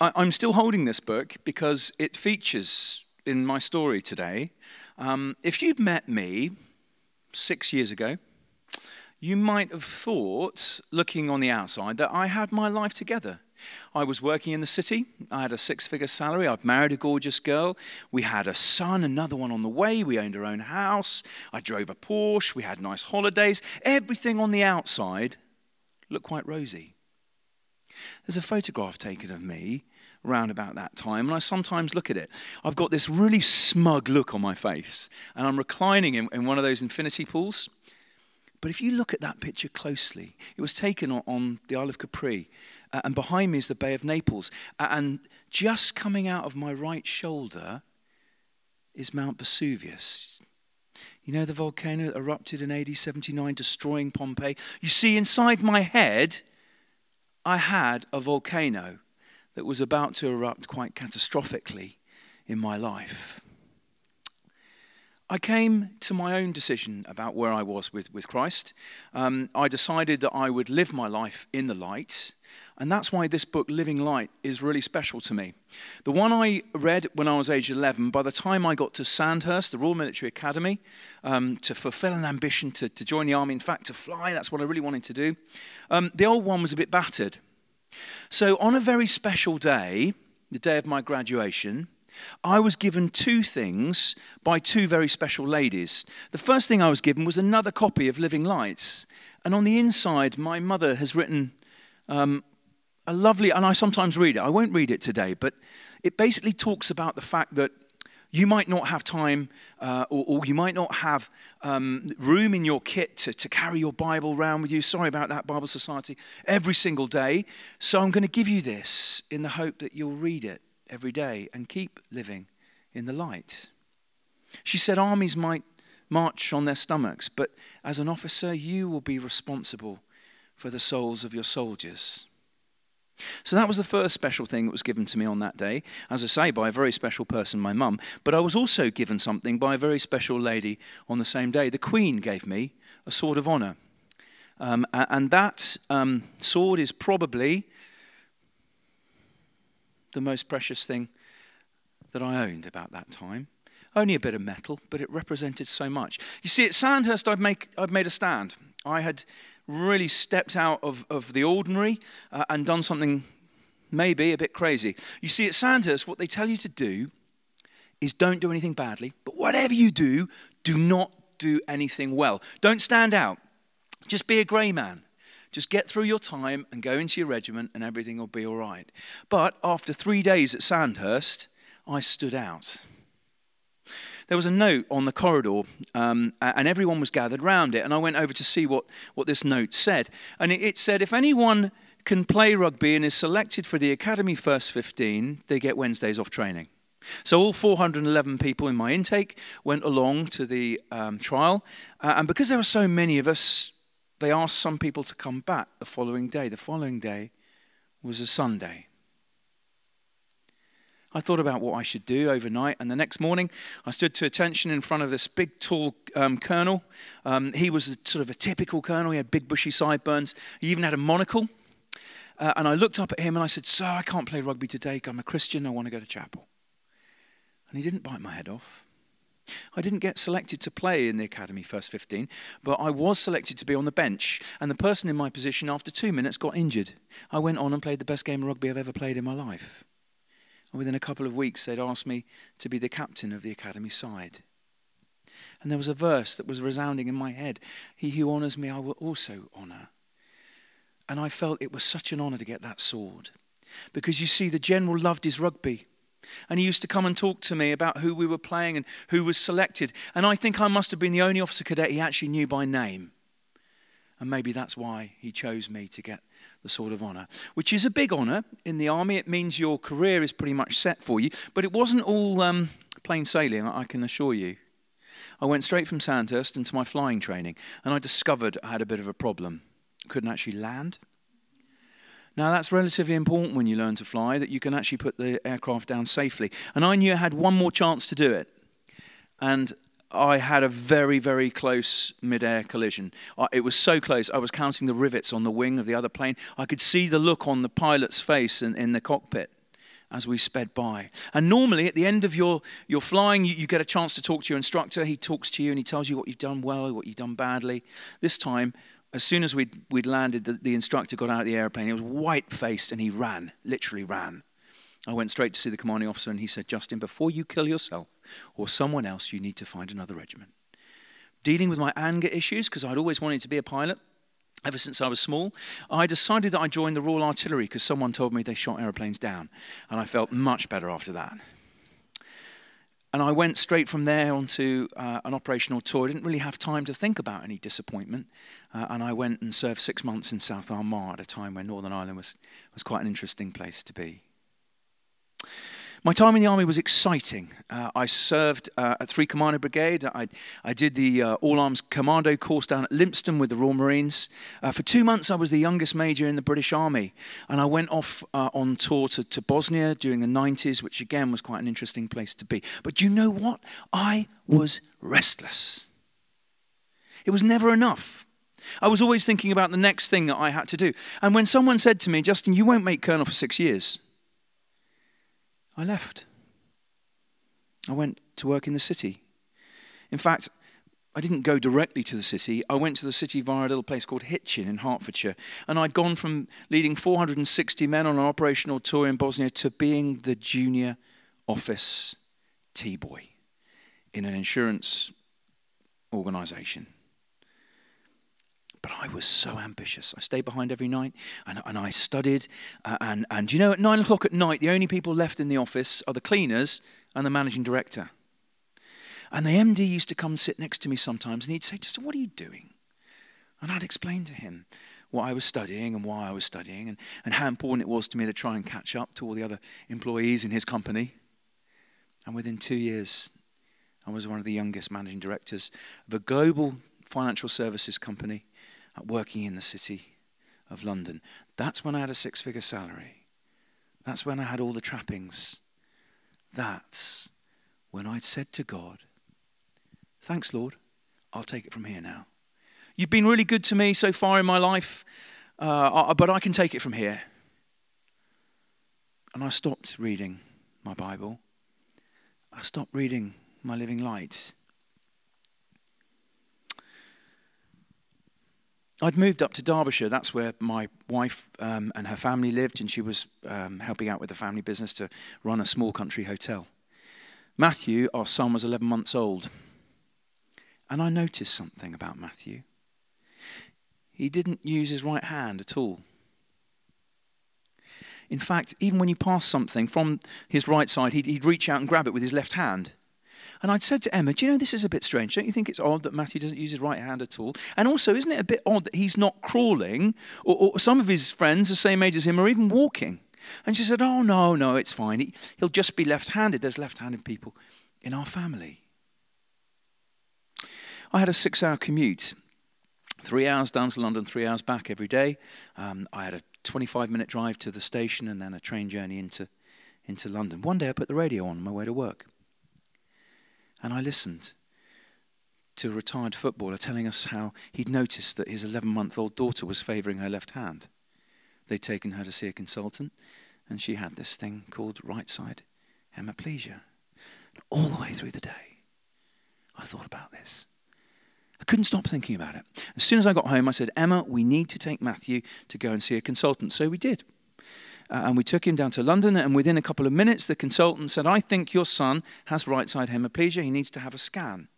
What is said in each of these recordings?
I'm still holding this book because it features in my story today. If you'd met me 6 years ago, you might have thought, looking on the outside, that I had my life together. I was working in the city. I had a 6-figure salary. I'd married a gorgeous girl. We had a son, another one on the way. We owned our own house. I drove a Porsche. We had nice holidays. Everything on the outside looked quite rosy. There's a photograph taken of me around about that time, and I sometimes look at it. I've got this really smug look on my face, and I'm reclining in one of those infinity pools. But if you look at that picture closely, it was taken on the Isle of Capri, and behind me is the Bay of Naples, and just coming out of my right shoulder is Mount Vesuvius. You know the volcano that erupted in AD 79, destroying Pompeii? You see, inside my head, I had a volcano that was about to erupt quite catastrophically in my life. I came to my own decision about where I was with Christ. I decided that I would live my life in the light, and that's why this book, Living Light, is really special to me. The one I read when I was age 11, by the time I got to Sandhurst, the Royal Military Academy, to fulfill an ambition to join the army, in fact, to fly, that's what I really wanted to do, the old one was a bit battered. So on a very special day, the day of my graduation, I was given 2 things by 2 very special ladies. The first thing I was given was another copy of Living Light. And on the inside, my mother has written a lovely, and I sometimes read it. I won't read it today, but it basically talks about the fact that you might not have time or you might not have room in your kit to carry your Bible around with you. Sorry about that, Bible Society, every single day. So I'm going to give you this in the hope that you'll read it every day and keep living in the light. She said armies might march on their stomachs, but as an officer, you will be responsible for the souls of your soldiers. So that was the first special thing that was given to me on that day, as I say, by a very special person, my mum. But I was also given something by a very special lady on the same day. The Queen gave me a sword of honour. And that sword is probably the most precious thing that I owned about that time. Only a bit of metal, but it represented so much. You see, at Sandhurst, I've made a stand. I had really stepped out of the ordinary and done something maybe a bit crazy. You see, at Sandhurst, what they tell you to do is don't do anything badly, but whatever you do, do not do anything well. Don't stand out. Just be a grey man. Just get through your time and go into your regiment and everything will be all right. But after 3 days at Sandhurst, I stood out. There was a note on the corridor and everyone was gathered round it. And I went over to see what this note said. And it said, if anyone can play rugby and is selected for the Academy First 15, they get Wednesdays off training. So all 411 people in my intake went along to the trial. And because there were so many of us, they asked some people to come back the following day. The following day was a Sunday. I thought about what I should do overnight, and the next morning I stood to attention in front of this big, tall colonel. He was sort of a typical colonel. He had big, bushy sideburns. He even had a monocle. And I looked up at him and I said, "Sir, I can't play rugby today. I'm a Christian. I want to go to chapel." And he didn't bite my head off. I didn't get selected to play in the Academy First 15, but I was selected to be on the bench. And the person in my position, after 2 minutes, got injured. I went on and played the best game of rugby I've ever played in my life. And within a couple of weeks, they'd asked me to be the captain of the academy side. And there was a verse that was resounding in my head. He who honours me, I will also honour. And I felt it was such an honour to get that sword. Because you see, the general loved his rugby. And he used to come and talk to me about who we were playing and who was selected. And I think I must have been the only officer cadet he actually knew by name. And maybe that's why he chose me to get the Sword of Honour, which is a big honour in the army. It means your career is pretty much set for you. But it wasn't all plain sailing, I can assure you. I went straight from Sandhurst into my flying training, and I discovered I had a bit of a problem. Couldn't actually land. Now, that's relatively important when you learn to fly, that you can actually put the aircraft down safely. And I knew I had one more chance to do it. And I had a very, very close mid-air collision. It was so close, I was counting the rivets on the wing of the other plane. I could see the look on the pilot's face in the cockpit as we sped by. And normally at the end of your flying, you get a chance to talk to your instructor. He talks to you and he tells you what you've done well, what you've done badly. This time, as soon as we'd landed, the instructor got out of the airplane. He was white-faced and he ran, literally ran. I went straight to see the commanding officer and he said, Justyn, before you kill yourself or someone else, you need to find another regiment. Dealing with my anger issues, because I'd always wanted to be a pilot, ever since I was small, I decided that I'd join the Royal Artillery because someone told me they shot aeroplanes down. And I felt much better after that. And I went straight from there onto an operational tour. I didn't really have time to think about any disappointment. And I went and served 6 months in South Armagh at a time when Northern Ireland was quite an interesting place to be. My time in the army was exciting. I served at 3 Commando Brigade. I did the All-Arms Commando course down at Lympstone with the Royal Marines. For 2 months, I was the youngest major in the British Army. And I went off on tour to Bosnia during the 90s, which again was quite an interesting place to be. But you know what? I was restless. It was never enough. I was always thinking about the next thing that I had to do. And when someone said to me, Justyn, you won't make colonel for 6 years, I left. I went to work in the city. In fact, I didn't go directly to the city. I went to the city via a little place called Hitchin in Hertfordshire. And I'd gone from leading 460 men on an operational tour in Bosnia to being the junior office T-boy in an insurance organization. But I was so ambitious. I stayed behind every night and I studied. And you know, at 9 o'clock at night, the only people left in the office are the cleaners and the managing director. And the MD used to come and sit next to me sometimes and he'd say, Justyn, what are you doing? And I'd explain to him what I was studying and why I was studying and how important it was to me to try and catch up to all the other employees in his company. And within 2 years, I was one of the youngest managing directors of a global financial services company working in the city of London. That's when I had a 6-figure salary. That's when I had all the trappings. That's when I'd said to God, thanks, Lord, I'll take it from here now. You've been really good to me so far in my life, but I can take it from here. And I stopped reading my Bible. I stopped reading my Living Light. I'd moved up to Derbyshire. That's where my wife and her family lived, and she was helping out with the family business to run a small country hotel. Matthew, our son, was 11 months old. And I noticed something about Matthew. He didn't use his right hand at all. In fact, even when you passed something from his right side, he'd reach out and grab it with his left hand. And I'd said to Emma, do you know, this is a bit strange. Don't you think it's odd that Matthew doesn't use his right hand at all? And also, isn't it a bit odd that he's not crawling, or some of his friends, the same age as him, are even walking? And she said, oh, no, it's fine. He'll just be left-handed. There's left-handed people in our family. I had a 6-hour commute, 3 hours down to London, 3 hours back every day. I had a 25-minute drive to the station and then a train journey into London. One day I put the radio on my way to work. And I listened to a retired footballer telling us how he'd noticed that his 11-month-old daughter was favouring her left hand. They'd taken her to see a consultant, and she had this thing called right-side hemiplegia. And all the way through the day, I thought about this. I couldn't stop thinking about it. As soon as I got home, I said, Emma, we need to take Matthew to go and see a consultant. So we did. And we took him down to London, and within a couple of minutes, the consultant said, I think your son has right-side hemiplegia. He needs to have a scan.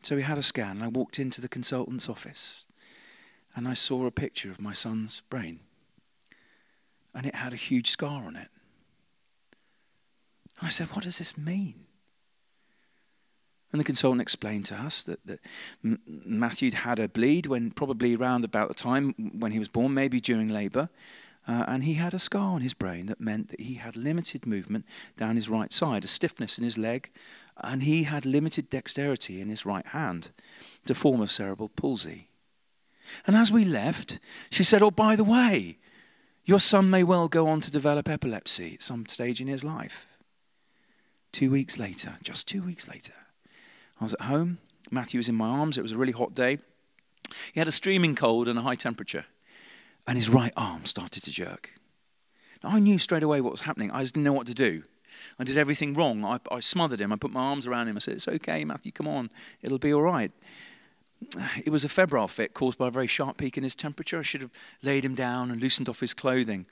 So we had a scan, and I walked into the consultant's office, and I saw a picture of my son's brain, and it had a huge scar on it. And I said, what does this mean? And the consultant explained to us that Matthew had a bleed probably around about the time when he was born, maybe during labour, and he had a scar on his brain that meant that he had limited movement down his right side, a stiffness in his leg, and he had limited dexterity in his right hand, a form of cerebral palsy. And as we left, she said, oh, by the way, your son may well go on to develop epilepsy at some stage in his life. 2 weeks later, just 2 weeks later, I was at home. Matthew was in my arms. It was a really hot day. He had a streaming cold and a high temperature, and his right arm started to jerk. I knew straight away what was happening. I just didn't know what to do. I did everything wrong. I smothered him. I put my arms around him. I said, "It's okay, Matthew, come on. It'll be all right." It was a febrile fit caused by a very sharp peak in his temperature. I should have laid him down and loosened off his clothing.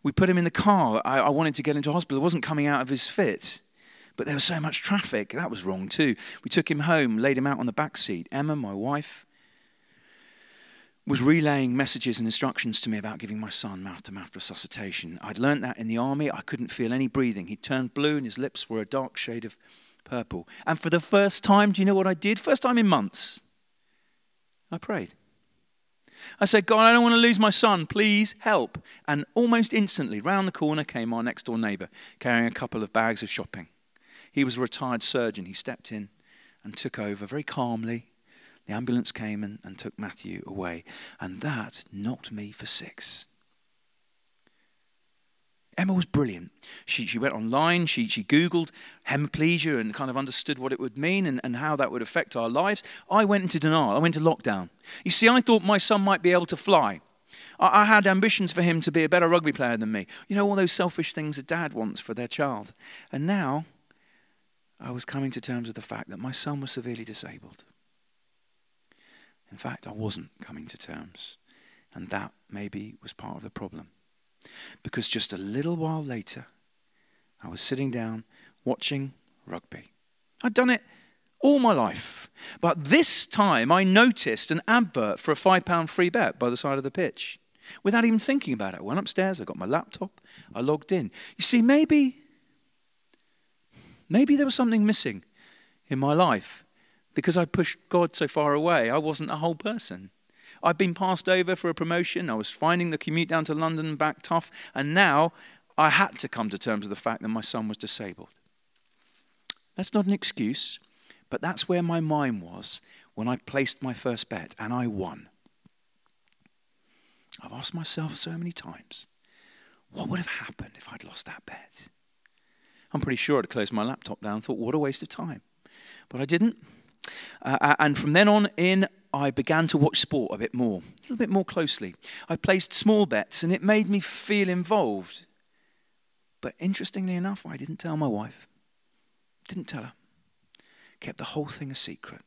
We put him in the car. I wanted to get him to hospital. He wasn't coming out of his fit. But there was so much traffic. That was wrong too. We took him home, laid him out on the back seat. Emma, my wife, was relaying messages and instructions to me about giving my son mouth-to-mouth resuscitation. I'd learnt that in the army. I couldn't feel any breathing. He turned blue and his lips were a dark shade of purple. And for the first time, do you know what I did? First time in months, I prayed. I said, "God, I don't want to lose my son. Please help." And almost instantly, round the corner came our next door neighbour, carrying a couple of bags of shopping. He was a retired surgeon. He stepped in and took over very calmly. The ambulance came and took Matthew away. And that knocked me for 6. Emma was brilliant. She went online, she Googled hemiplegia and kind of understood what it would mean and how that would affect our lives. I went into denial. I went into lockdown. You see, I thought my son might be able to fly. I had ambitions for him to be a better rugby player than me. You know, all those selfish things a dad wants for their child. And now I was coming to terms with the fact that my son was severely disabled. In fact, I wasn't coming to terms. And that maybe was part of the problem. Because just a little while later, I was sitting down watching rugby. I'd done it all my life. But this time I noticed an advert for a £5 free bet by the side of the pitch. Without even thinking about it, I went upstairs, I got my laptop, I logged in. You see, maybe there was something missing in my life because I pushed God so far away. I wasn't a whole person. I'd been passed over for a promotion. I was finding the commute down to London and back tough. And now I had to come to terms with the fact that my son was disabled. That's not an excuse, but that's where my mind was when I placed my first bet, and I won. I've asked myself so many times, what would have happened if I'd lost that bet? I'm pretty sure I'd closed my laptop down and thought, what a waste of time. But I didn't. And from then on in, I began to watch sport a bit more, a little bit more closely. I placed small bets and it made me feel involved. But interestingly enough, I didn't tell my wife. Didn't tell her. Kept the whole thing a secret.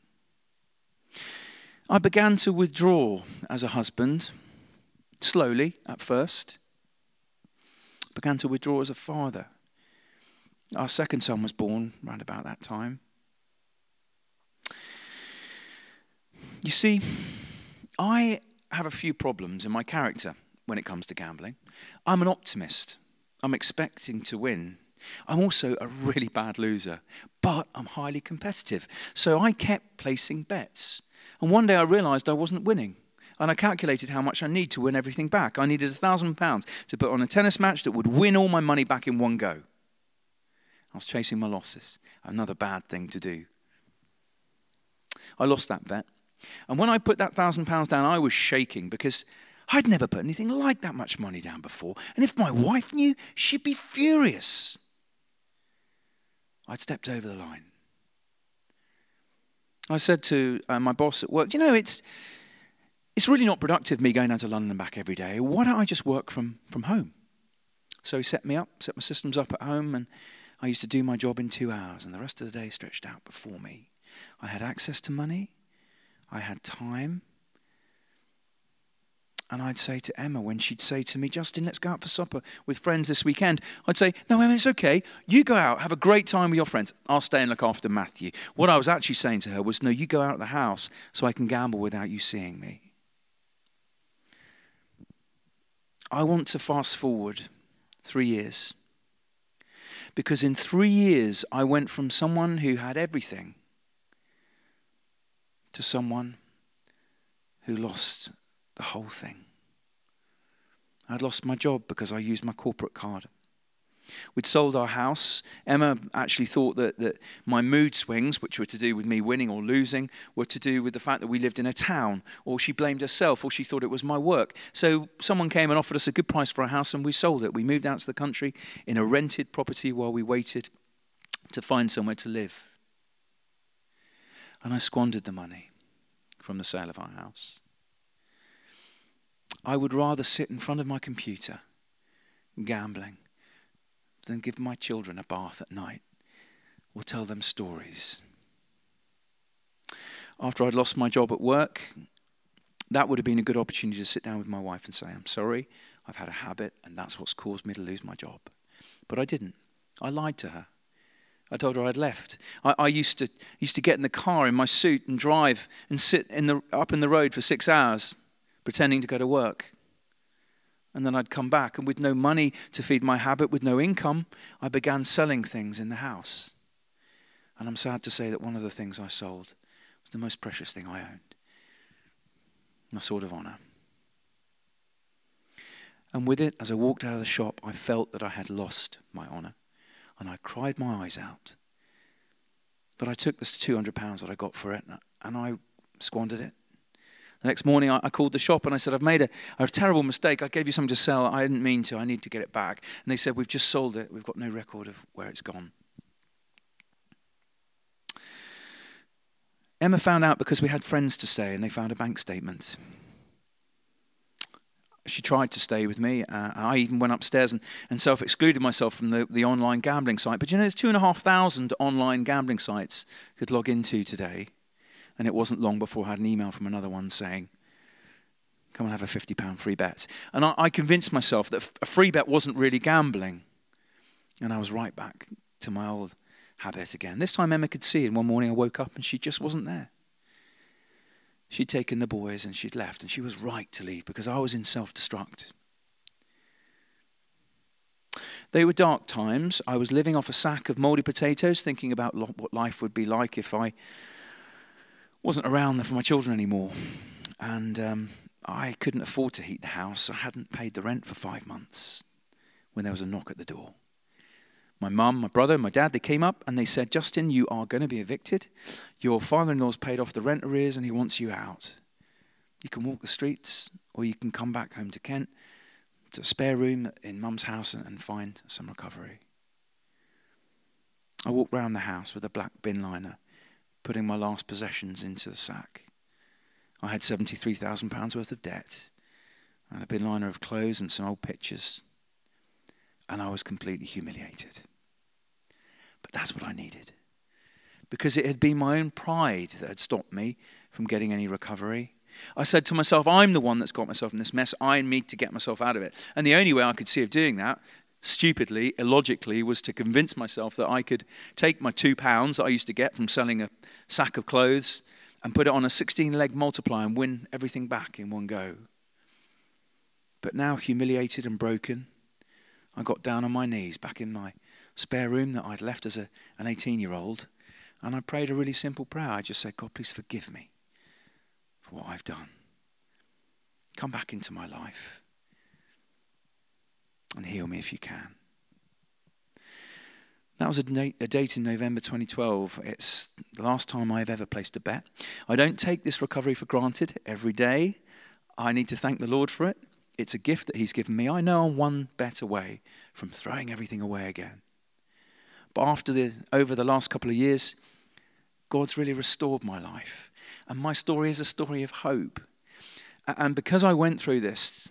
I began to withdraw as a husband, slowly at first. Began to withdraw as a father. Our second son was born around about that time. You see, I have a few problems in my character when it comes to gambling. I'm an optimist. I'm expecting to win. I'm also a really bad loser, but I'm highly competitive. So I kept placing bets. And one day I realized I wasn't winning. And I calculated how much I need to win everything back. I needed £1,000 to put on a tennis match that would win all my money back in one go. I was chasing my losses. Another bad thing to do. I lost that bet. And when I put that £1,000 down, I was shaking because I'd never put anything like that much money down before. And if my wife knew, she'd be furious. I'd stepped over the line. I said to my boss at work, you know, it's really not productive me going down to London and back every day. Why don't I just work from home? So he set me up, set my systems up at home, and I used to do my job in 2 hours, and the rest of the day stretched out before me. I had access to money. I had time. And I'd say to Emma, when she'd say to me, Justyn, let's go out for supper with friends this weekend, I'd say, no, Emma, it's okay. You go out, have a great time with your friends. I'll stay and look after Matthew. What I was actually saying to her was, no, you go out of the house so I can gamble without you seeing me. I want to fast forward 3 years. Because in 3 years, I went from someone who had everything to someone who lost the whole thing. I'd lost my job because I used my corporate card. We'd sold our house. Emma actually thought that my mood swings, which were to do with me winning or losing, were to do with the fact that we lived in a town, or she blamed herself, or she thought it was my work. So someone came and offered us a good price for our house, and we sold it. We moved out to the country in a rented property while we waited to find somewhere to live. And I squandered the money from the sale of our house. I would rather sit in front of my computer gambling than give my children a bath at night or tell them stories. After I'd lost my job at work, that would have been a good opportunity to sit down with my wife and say, I'm sorry, I've had a habit and that's what's caused me to lose my job. But I didn't. I lied to her. I told her I'd left. I used to get in the car in my suit and drive and sit up in the road for 6 hours pretending to go to work. And then I'd come back, and with no money to feed my habit, with no income, I began selling things in the house. And I'm sad to say that one of the things I sold was the most precious thing I owned. My sword of honor. And with it, as I walked out of the shop, I felt that I had lost my honor. And I cried my eyes out. But I took this £200 that I got for it, and I squandered it. The next morning, I called the shop and I said, I've made a terrible mistake. I gave you something to sell. I didn't mean to. I need to get it back. And they said, we've just sold it. We've got no record of where it's gone. Emma found out because we had friends to stay, and they found a bank statement. She tried to stay with me. I even went upstairs and self-excluded myself from the online gambling site. But you know, there's 2,500 online gambling sites you could log into today. And it wasn't long before I had an email from another one saying, come and have a £50 free bet. And I convinced myself that a free bet wasn't really gambling. And I was right back to my old habit again. This time Emma could see, and one morning I woke up and she just wasn't there. She'd taken the boys and she'd left, and she was right to leave because I was in self-destruct. They were dark times. I was living off a sack of mouldy potatoes, thinking about what life would be like if I wasn't around there for my children anymore. And I couldn't afford to heat the house. I hadn't paid the rent for 5 months when there was a knock at the door. My mum, my brother, my dad, they came up and they said, Justyn, you are going to be evicted. Your father-in-law's paid off the rent arrears and he wants you out. You can walk the streets or you can come back home to Kent, to a spare room in mum's house and find some recovery. I walked round the house with a black bin liner, putting my last possessions into the sack. I had £73,000 worth of debt and a bin liner of clothes and some old pictures. And I was completely humiliated. But that's what I needed. Because it had been my own pride that had stopped me from getting any recovery. I said to myself, I'm the one that's got myself in this mess. I need to get myself out of it. And the only way I could see of doing that, stupidly, illogically, was to convince myself that I could take my £2 that I used to get from selling a sack of clothes and put it on a 16-leg multiplier and win everything back in one go. But now, humiliated and broken, I got down on my knees back in my spare room that I'd left as an 18-year-old, and I prayed a really simple prayer. I just said, God, please forgive me for what I've done. Come back into my life and heal me if you can. That was a date in November 2012. It's the last time I've ever placed a bet. I don't take this recovery for granted every day. I need to thank the Lord for it. It's a gift that he's given me. I know I'm one bet away from throwing everything away again. But over the last couple of years, God's really restored my life. And my story is a story of hope. And because I went through this,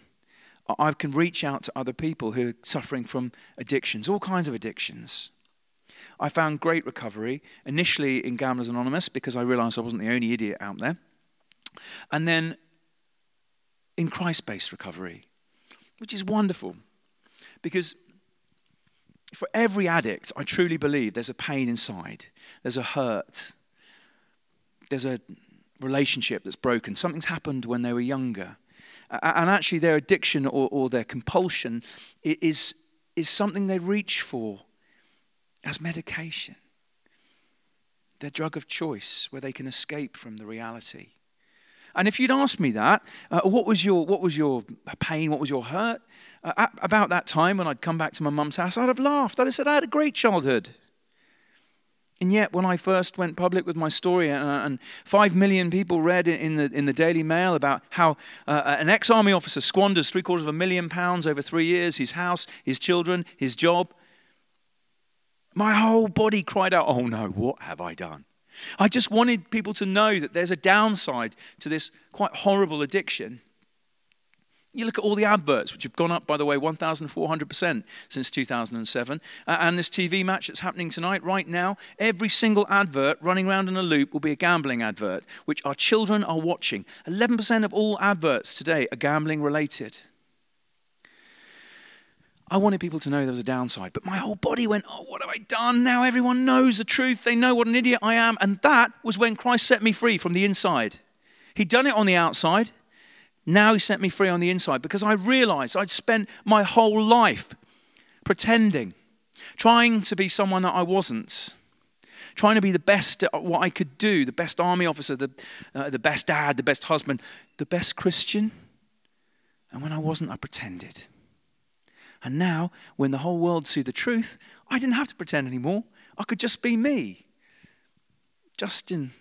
I can reach out to other people who are suffering from addictions, all kinds of addictions. I found great recovery, initially in Gamblers Anonymous, because I realized I wasn't the only idiot out there. And then in Christ-based recovery, which is wonderful. Because for every addict, I truly believe there's a pain inside. There's a hurt. There's a relationship that's broken. Something's happened when they were younger. And actually their addiction or their compulsion is something they reach for as medication. Their drug of choice, where they can escape from the reality. And if you'd asked me that, what was your pain, what was your hurt? About that time when I'd come back to my mum's house, I'd have laughed. I'd have said I had a great childhood. And yet, when I first went public with my story, and 5 million people read in the Daily Mail about how an ex-army officer squanders £750,000 over 3 years, his house, his children, his job, my whole body cried out, oh no, what have I done? I just wanted people to know that there's a downside to this quite horrible addiction. You look at all the adverts, which have gone up, by the way, 1,400% since 2007. And this TV match that's happening tonight, right now, every single advert running around in a loop will be a gambling advert, which our children are watching. 11% of all adverts today are gambling related. I wanted people to know there was a downside, but my whole body went, oh, what have I done? Now everyone knows the truth. They know what an idiot I am. And that was when Christ set me free from the inside. He'd done it on the outside. Now he set me free on the inside because I realized I'd spent my whole life pretending, trying to be someone that I wasn't, trying to be the best at what I could do, the best army officer, the best dad, the best husband, the best Christian. And when I wasn't, I pretended. And now, when the whole world saw the truth, I didn't have to pretend anymore. I could just be me. Justyn,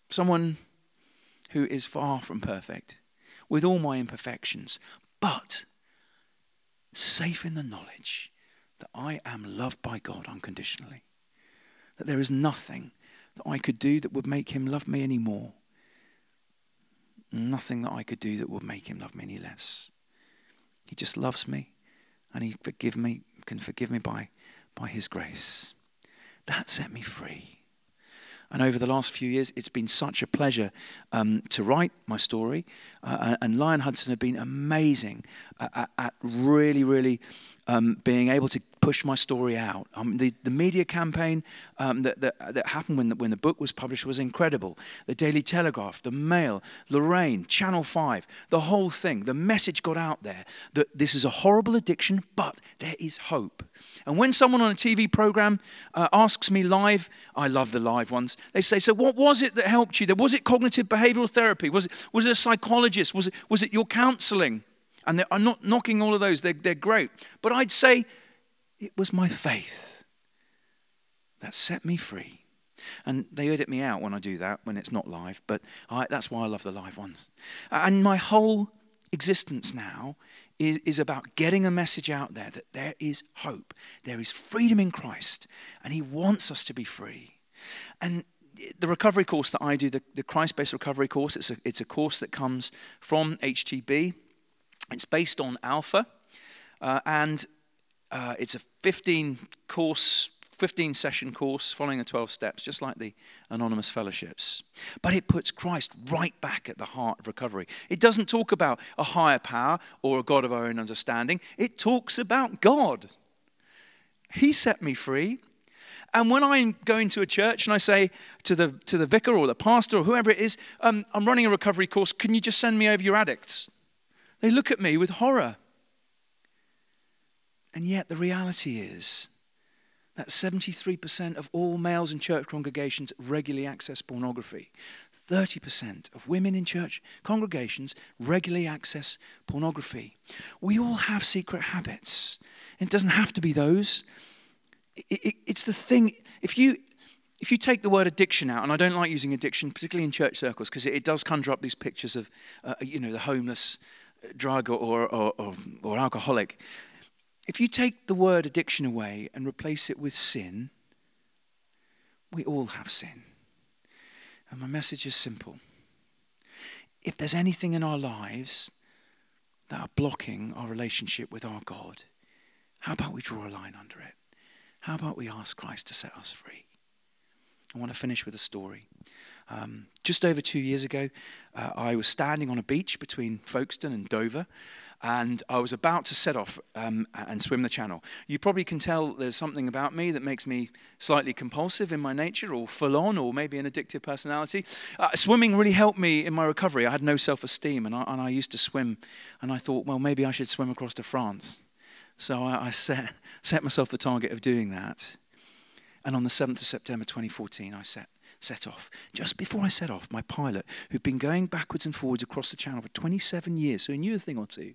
someone who is far from perfect, with all my imperfections, but safe in the knowledge that I am loved by God unconditionally. That there is nothing that I could do that would make him love me any more. Nothing that I could do that would make him love me any less. He just loves me. And he can forgive me by his grace. That set me free. And over the last few years, it's been such a pleasure to write my story. And Lion Hudson have been amazing at really being able to push my story out. The media campaign that happened when the book was published was incredible. The Daily Telegraph, the Mail, Lorraine, Channel 5, the whole thing. The message got out there that this is a horrible addiction, but there is hope. And when someone on a TV program asks me live, I love the live ones, they say, so what was it that helped you? Was it cognitive behavioral therapy? Was it a psychologist? Was it your counseling? And I'm not knocking all of those. They're great. But I'd say it was my faith that set me free. And they edit me out when I do that, when it's not live. But that's why I love the live ones. And my whole existence now is about getting a message out there that there is hope. There is freedom in Christ. And he wants us to be free. And the recovery course that I do, the Christ-based recovery course, it's a course that comes from HTB. It's based on Alpha, and it's a 15-session course following the 12 steps, just like the Anonymous Fellowships. But it puts Christ right back at the heart of recovery. It doesn't talk about a higher power or a God of our own understanding. It talks about God. He set me free. And when I go into a church and I say to the vicar or the pastor or whoever it is, I'm running a recovery course, can you just send me over your addicts? They look at me with horror. And yet the reality is that 73% of all males in church congregations regularly access pornography. 30% of women in church congregations regularly access pornography. We all have secret habits. It doesn't have to be those. It's the thing. If you take the word addiction out, and I don't like using addiction, particularly in church circles, because it does conjure up these pictures of, the homeless, drug or alcoholic. If you take the word addiction away and replace it with sin, we all have sin. And my message is simple. If there's anything in our lives that are blocking our relationship with our God, how about we draw a line under it? How about we ask Christ to set us free? I want to finish with a story. Just over 2 years ago, I was standing on a beach between Folkestone and Dover, and I was about to set off and swim the channel. You probably can tell there's something about me that makes me slightly compulsive in my nature, or full on, or maybe an addictive personality. Swimming really helped me in my recovery. I had no self-esteem, and I used to swim, and I thought, well, maybe I should swim across to France. So I set myself the target of doing that. And on the 7th of September 2014, I set off. Just before I set off, my pilot, who'd been going backwards and forwards across the channel for 27 years, so he knew a thing or two,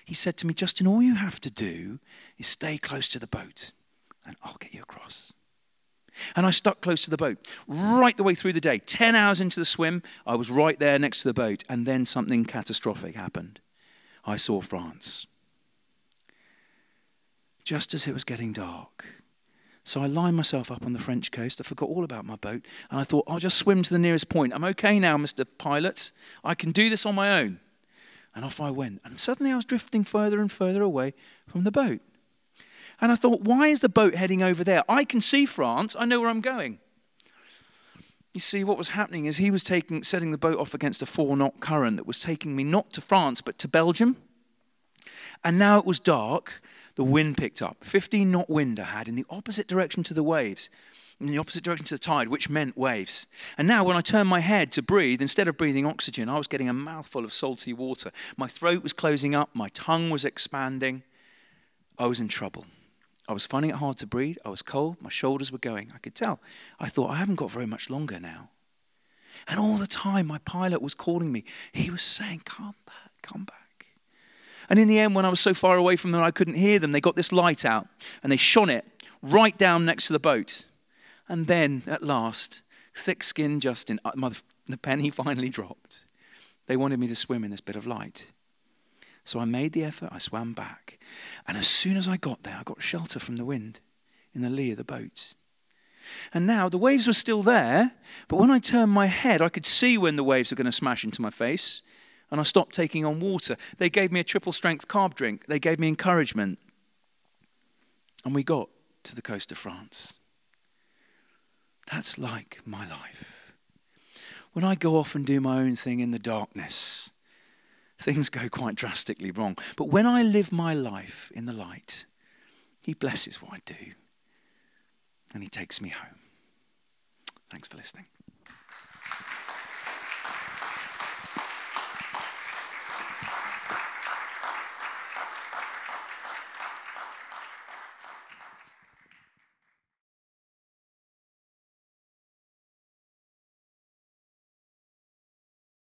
he said to me, Justyn, all you have to do is stay close to the boat, and I'll get you across. And I stuck close to the boat right the way through the day. 10 hours into the swim, I was right there next to the boat, and then something catastrophic happened. I saw France. Just as it was getting dark. So I lined myself up on the French coast. I forgot all about my boat. And I thought, I'll just swim to the nearest point. I'm okay now, Mr. Pilot. I can do this on my own. And off I went. And suddenly I was drifting further and further away from the boat. And I thought, why is the boat heading over there? I can see France. I know where I'm going. You see, what was happening is he was setting the boat off against a 4-knot current that was taking me not to France, but to Belgium. And now it was dark. The wind picked up. 15-knot wind I had in the opposite direction to the waves, in the opposite direction to the tide, which meant waves. And now when I turned my head to breathe, instead of breathing oxygen, I was getting a mouthful of salty water. My throat was closing up. My tongue was expanding. I was in trouble. I was finding it hard to breathe. I was cold. My shoulders were going. I could tell. I thought, I haven't got very much longer now. And all the time, my pilot was calling me. He was saying, come back, come back. And in the end, when I was so far away from them I couldn't hear them, they got this light out and they shone it right down next to the boat. And then, at last, thick-skinned Justyn, the penny finally dropped. They wanted me to swim in this bit of light. So I made the effort, I swam back. And as soon as I got there, I got shelter from the wind in the lee of the boat. And now the waves were still there, but when I turned my head, I could see when the waves were going to smash into my face. And I stopped taking on water. They gave me a triple-strength carb drink. They gave me encouragement. And we got to the coast of France. That's like my life. When I go off and do my own thing in the darkness, things go quite drastically wrong. But when I live my life in the light, he blesses what I do. And he takes me home. Thanks for listening.